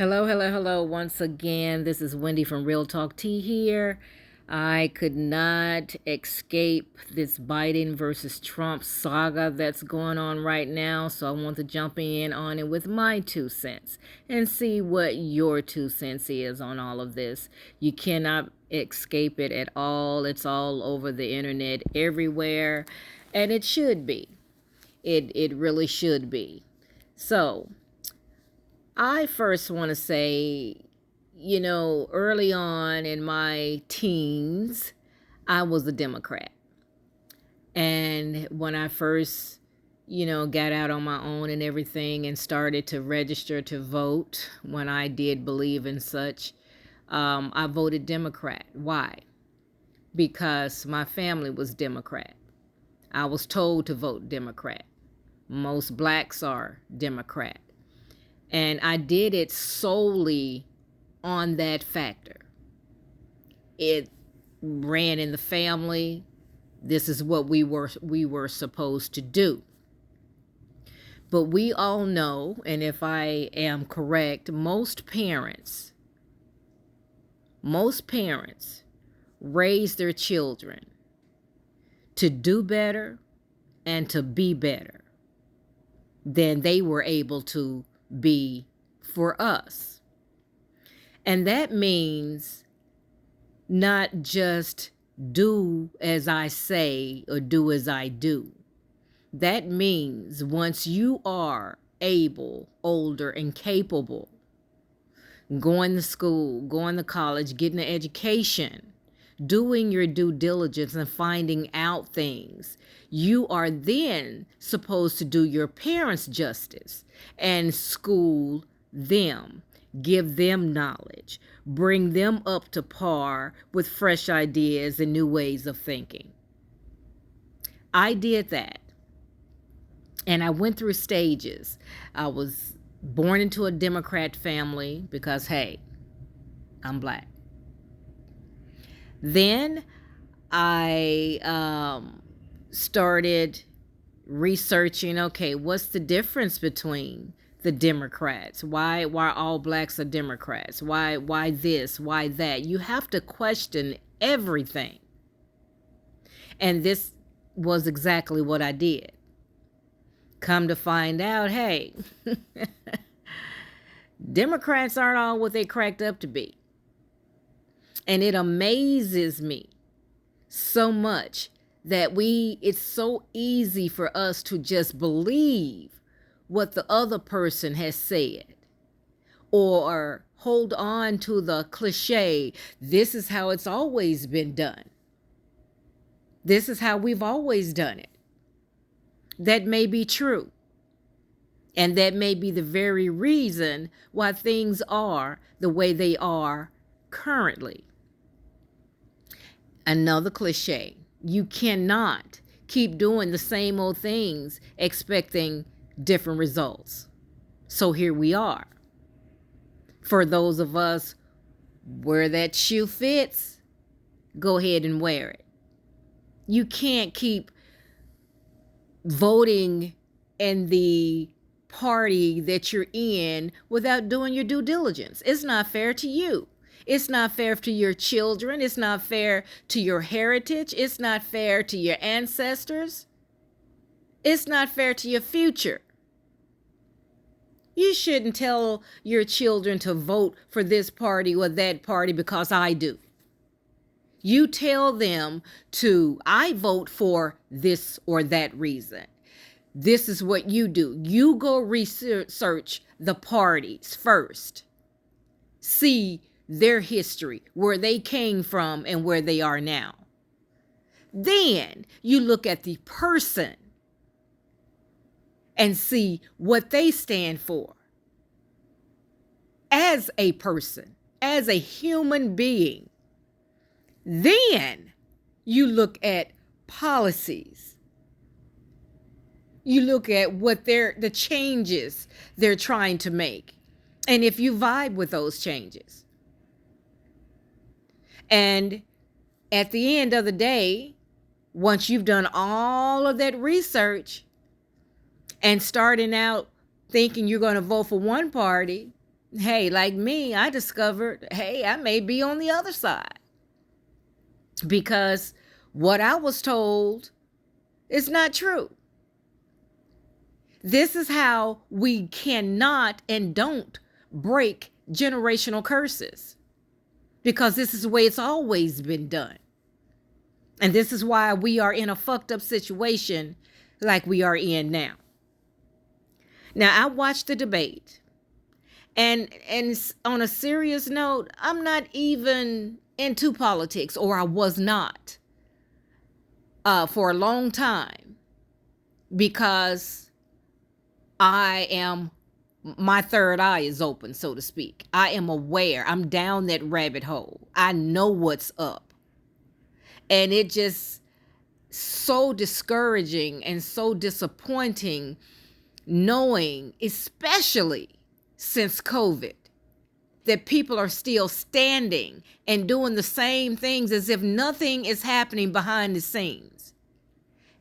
Hello, hello, hello. Once again, this is Wendy from Real Talk Tea here. I could not escape this Biden versus Trump saga that's going on right now, so I want to jump in on it with my 2 cents and see what your 2 cents is on all of this. You cannot escape it at all. It's all over the internet everywhere, and it should be. It really should be. So, I first want to say, early on in my teens, I was a Democrat. And when I first, got out on my own and everything and started to register to vote, when I did believe in such, I voted Democrat. Why? Because my family was Democrat. I was told to vote Democrat. Most blacks are Democrat. And I did it solely on that factor. It ran in the family. This is what we were supposed to do. But we all know, and if I am correct, most parents raise their children to do better and to be better than they were able to be for us. And that means not just do as I say or do as I do. That means once you are able, older, and capable, going to school, going to college, getting an education, doing your due diligence and finding out things, you are then supposed to do your parents justice and school them, give them knowledge, bring them up to par with fresh ideas and new ways of thinking. I did that. And I went through stages. I was born into a Democrat family because, hey, I'm black. Then I started researching, okay, what's the difference between the Democrats? Why all blacks are Democrats? Why this? Why that? You have to question everything. And this was exactly what I did. Come to find out, hey, Democrats aren't all what they cracked up to be. And it amazes me so much that it's so easy for us to just believe what the other person has said or hold on to the cliche, this is how it's always been done. This is how we've always done it. That may be true. And that may be the very reason why things are the way they are currently. Another cliche. You cannot keep doing the same old things expecting different results. So here we are. For those of us where that shoe fits, go ahead and wear it. You can't keep voting in the party that you're in without doing your due diligence. It's not fair to you. It's not fair to your children. It's not fair to your heritage. It's not fair to your ancestors. It's not fair to your future. You shouldn't tell your children to vote for this party or that party because I do. You tell them I vote for this or that reason. This is what you do. You go research the parties first. See their history, where they came from and where they are now. Then you look at the person and see what they stand for as a person, as a human being. Then you look at policies. You look at what the changes they're trying to make. And if you vibe with those changes. And at the end of the day, once you've done all of that research and starting out thinking you're going to vote for one party hey, like me, I discovered, hey, I may be on the other side because what I was told is not true. This is how we cannot and don't break generational curses, because this is the way it's always been done. And this is why we are in a fucked up situation like we are in now. Now, I watched the debate. And on a serious note, I'm not even into politics, or I was not for a long time, because my third eye is open, so to speak. I am aware. I'm down that rabbit hole. I know what's up. And it just so discouraging and so disappointing knowing, especially since COVID, that people are still standing and doing the same things as if nothing is happening behind the scenes.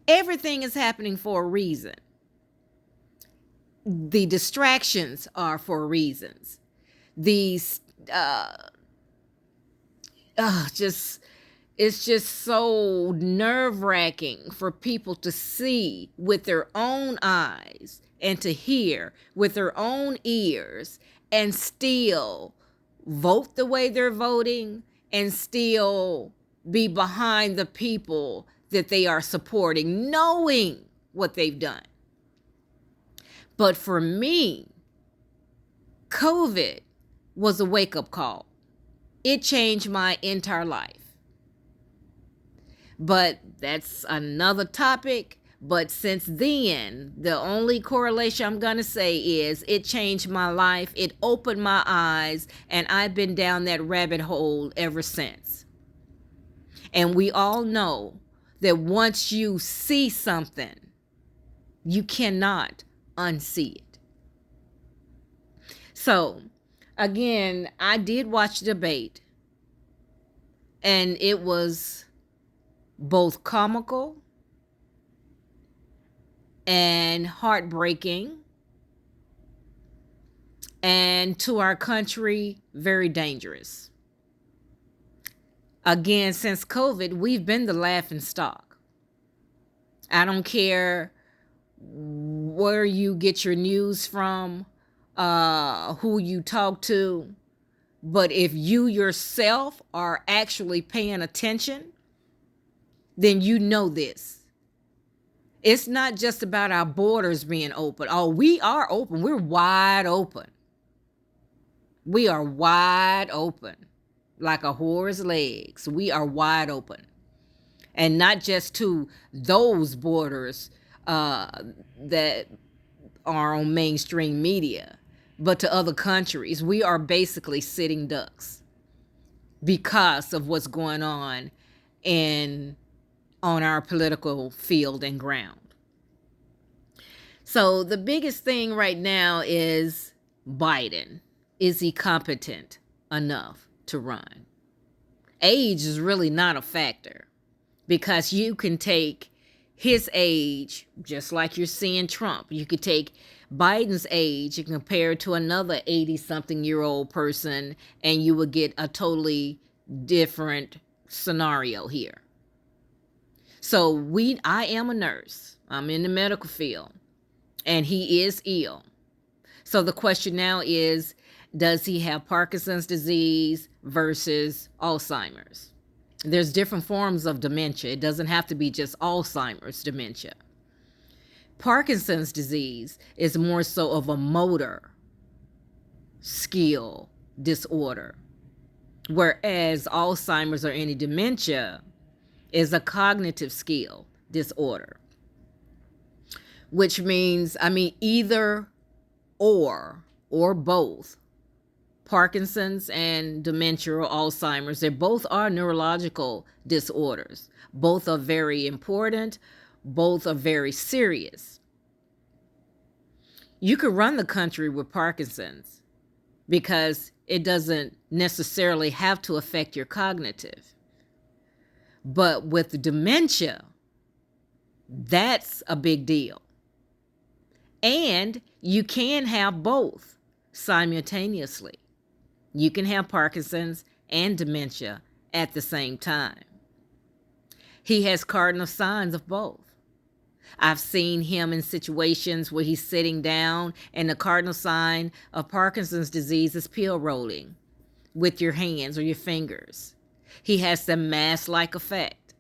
Everything is happening for a reason. The distractions are for reasons. These it's just so nerve-wracking for people to see with their own eyes and to hear with their own ears and still vote the way they're voting and still be behind the people that they are supporting, knowing what they've done. But for me, COVID was a wake-up call. It changed my entire life. But that's another topic. But since then, the only correlation I'm going to say is it changed my life. It opened my eyes, and I've been down that rabbit hole ever since. And we all know that once you see something, you cannot unsee it. So, again, I did watch the debate, and it was both comical and heartbreaking, and to our country, very dangerous. Again, since COVID, we've been the laughing stock. I don't care where you get your news from, who you talk to, but if you yourself are actually paying attention, then you know this. It's not just about our borders being open. Oh, we are open. We're wide open. We are wide open. Like a whore's legs. We are wide open. And not just to those borders that are on mainstream media, but to other countries. We are basically sitting ducks because of what's going on on our political field and ground. So the biggest thing right now is Biden. Is he competent enough to run? Age is really not a factor, because you can take his age, just like you're seeing Trump. You could take Biden's age and compare it to another 80-something-year-old person, and you would get a totally different scenario here. So I am a nurse. I'm in the medical field, and he is ill. So the question now is, does he have Parkinson's disease versus Alzheimer's? There's different forms of dementia. It doesn't have to be just Alzheimer's dementia. Parkinson's disease is more so of a motor skill disorder, whereas Alzheimer's or any dementia is a cognitive skill disorder, which means, either or both. Parkinson's and dementia or Alzheimer's, they both are neurological disorders. Both are very important. Both are very serious. You could run the country with Parkinson's because it doesn't necessarily have to affect your cognitive. But with dementia, that's a big deal. And you can have both simultaneously. You can have Parkinson's and dementia at the same time. He has cardinal signs of both. I've seen him in situations where he's sitting down and the cardinal sign of Parkinson's disease is pill rolling with your hands or your fingers. He has the mask-like effect.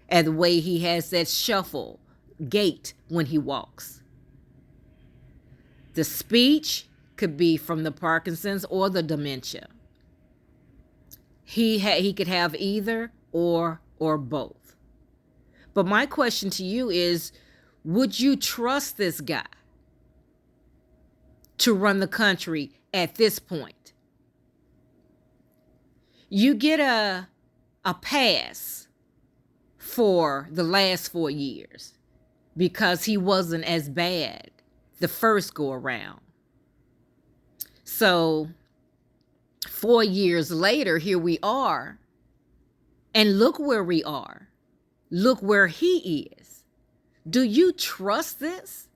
And the way he has that shuffle gait when he walks. The speech could be from the Parkinson's or the dementia. He could have either or both. But my question to you is, would you trust this guy to run the country at this point? You get a pass for the last 4 years because he wasn't as bad the first go around. So 4 years later, here we are, and look where we are. Look where he is. Do you trust this?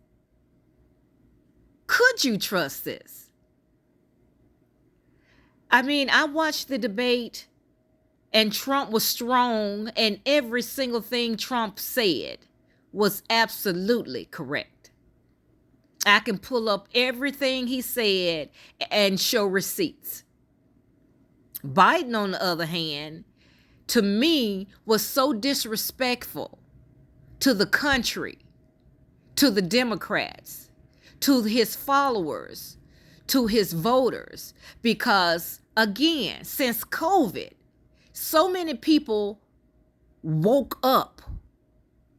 Could you trust this? I mean, I watched the debate and Trump was strong, and every single thing Trump said was absolutely correct. I can pull up everything he said and show receipts. Biden, on the other hand, to me, was so disrespectful to the country, to the Democrats, to his followers, to his voters, because, again, since COVID, so many people woke up.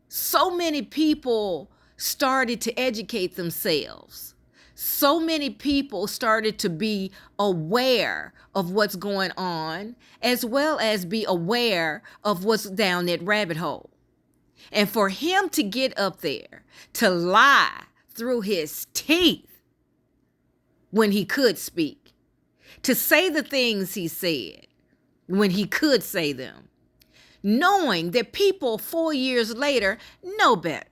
So many people started to educate themselves. So many people started to be aware of what's going on, as well as be aware of what's down that rabbit hole. And for him to get up there, to lie through his teeth when he could speak, to say the things he said when he could say them, knowing that people 4 years later know better.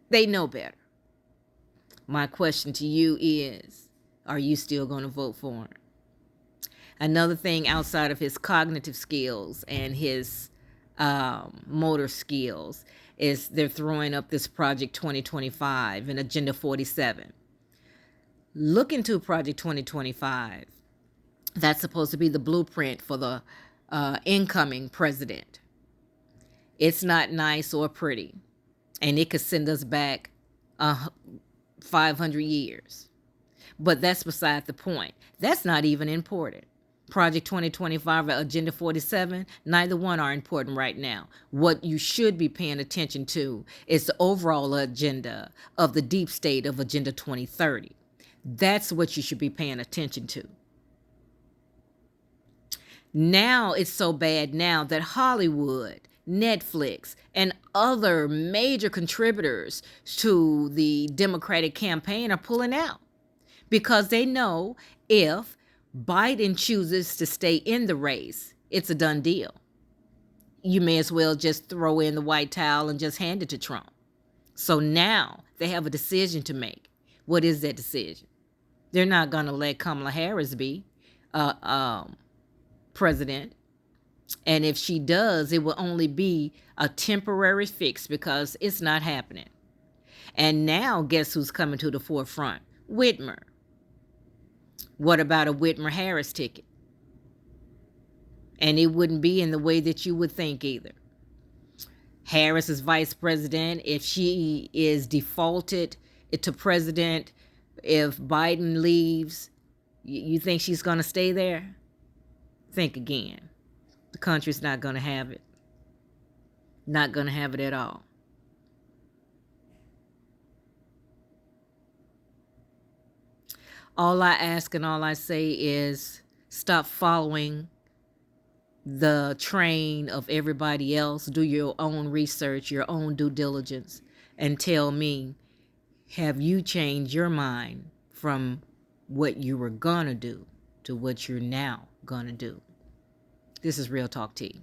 They know better. My question to you is, are you still going to vote for him? Another thing outside of his cognitive skills and his motor skills is they're throwing up this Project 2025 and Agenda 47. Look into Project 2025. That's supposed to be the blueprint for the incoming president. It's not nice or pretty, and it could send us back 500 years. But that's beside the point. That's not even important. Project 2025 or Agenda 47, neither one are important right now. What you should be paying attention to is the overall agenda of the deep state of Agenda 2030. That's what you should be paying attention to. Now it's so bad now that Hollywood, Netflix, and other major contributors to the Democratic campaign are pulling out because they know if Biden chooses to stay in the race, it's a done deal. You may as well just throw in the white towel and just hand it to Trump. So now they have a decision to make. What is that decision? They're not going to let Kamala Harris be president. And if she does, it will only be a temporary fix because it's not happening. And now, guess who's coming to the forefront? Whitmer. What about a Whitmer-Harris ticket? And it wouldn't be in the way that you would think either. Harris is vice president. If she is defaulted to president, if Biden leaves, you think she's going to stay there? Think again. The country's not going to have it. Not going to have it at all. All I ask and all I say is stop following the train of everybody else. Do your own research, your own due diligence, and tell me, have you changed your mind from what you were going to do to what you're now going to do? This is Real Talk Tea.